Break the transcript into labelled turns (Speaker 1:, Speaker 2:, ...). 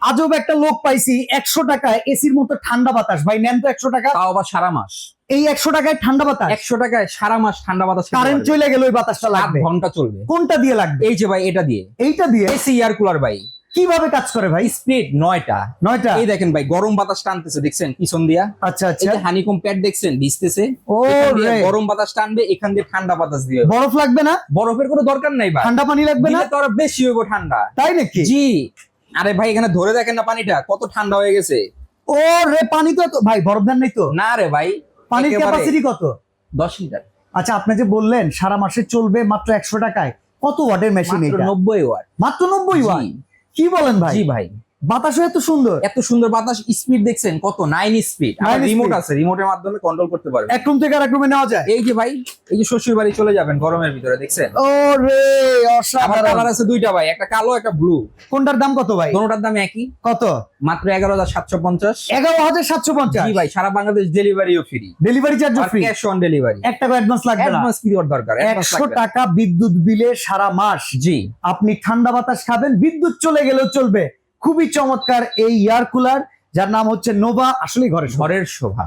Speaker 1: আজব একটা লোক পাইছি 100 টাকায় এসির মতো ঠান্ডা বাতাস। ভাই নেন তো 100 টাকা।
Speaker 2: তাও আবার সারা মাস।
Speaker 1: এই 100 টাকায় ঠান্ডা বাতাস,
Speaker 2: 100 টাকায় সারা মাস ঠান্ডা বাতাস।
Speaker 1: কারেন্ট চলে গেল ওই বাতাসটা
Speaker 2: 7
Speaker 1: লাগবে।
Speaker 2: ঘন্টা চলবে।
Speaker 1: কোনটা দিয়ে লাগবে?
Speaker 2: এই যে ভাই এটা দিয়ে,
Speaker 1: এইটা দিয়ে।
Speaker 2: এসি এয়ার কুলার ভাই।
Speaker 1: কিভাবে কাজ করে ভাই?
Speaker 2: স্পিড 9টা।
Speaker 1: 9টা।
Speaker 2: এই দেখেন ভাই গরম বাতাস টানতেছে, দেখছেন পিছন দিয়া।
Speaker 1: আচ্ছা
Speaker 2: এই
Speaker 1: আচ্ছা।
Speaker 2: যে হানিকম প্যাড দেখছেন ভিজতেছে।
Speaker 1: ও
Speaker 2: এখান দিয়ে
Speaker 1: রে।
Speaker 2: গরম বাতাস টানবে, এখান দিয়ে ঠান্ডা বাতাস দিবে।
Speaker 1: বরফ লাগবে না?
Speaker 2: বরফের কোনো দরকার নাই ভাই,
Speaker 1: ঠান্ডা পানি লাগবে না?
Speaker 2: দিলে তো আরো বেশি হইব ঠান্ডা।
Speaker 1: তাই নাকি?
Speaker 2: জি। আরে ভাই এখানে ধরে দেখেন না পানিটা কত ঠান্ডা হয়ে গেছে।
Speaker 1: ও রে, পানি তো ভাই বরফ দেন নাই তো?
Speaker 2: না রে ভাই,
Speaker 1: পানির
Speaker 2: একেবারে
Speaker 1: ক্যাপাসিটি কত?
Speaker 2: 10 লিটার।
Speaker 1: আচ্ছা, আপনি যে বললেন সারা মাসে চলবে মাত্র 100 টাকায়, কত ওয়াটের মেশিন
Speaker 2: মাত্র
Speaker 1: এটা?
Speaker 2: 90 ওয়াট।
Speaker 1: মাত্র 90 ওয়াট?
Speaker 2: জি।
Speaker 1: কি বলেন ভাই?
Speaker 2: জি ভাই,
Speaker 1: বাতাসও এত সুন্দর।
Speaker 2: এত সুন্দর বাতাস। স্পিড দেখছেন কত, 9 স্পিড। আর
Speaker 1: 9
Speaker 2: রিমোট
Speaker 1: speed।
Speaker 2: আছে, রিমোটের মাধ্যমে কন্ট্রোল করতে পারবেন।
Speaker 1: এক রুম থেকে আরেক রুমে নেওয়া যায়।
Speaker 2: এই যে ভাই, এই যে শ্বশুর বাড়ি চলে যাবেন গরমের ভিতরে, দেখছেন।
Speaker 1: ও রে,
Speaker 2: আমার
Speaker 1: অসাধারণ।
Speaker 2: কালার আছে দুইটা ভাই, একটা কালো একটা ব্লু।
Speaker 1: কোনটার দাম কত ভাই?
Speaker 2: দোনোটার দাম একই,
Speaker 1: কত?
Speaker 2: মাত্র 11,750।
Speaker 1: 11,750।
Speaker 2: জি ভাই, সারা বাংলাদেশ ডেলিভারিও ফ্রি,
Speaker 1: ডেলিভারি চার্জ
Speaker 2: আর
Speaker 1: ফ্রি।
Speaker 2: Cash on delivery.
Speaker 1: 1 টাকা অ্যাডভান্স লাগবে না।
Speaker 2: অ্যাডভান্স কি দেওয়ার দরকার? অ্যাডভান্স
Speaker 1: 100
Speaker 2: লাগবে না।
Speaker 1: টাকা বিদ্যুৎ বিলে সারা মাস
Speaker 2: জি।
Speaker 1: আপনি ঠান্ডা বাতাস খাবেন, বিদ্যুৎ চলে গেলেও চলবে। খুবই চমৎকার এই এয়ার কুলার, যার নাম হচ্ছে নোভা। আসলে ঘরে
Speaker 2: ঘরের শোভা।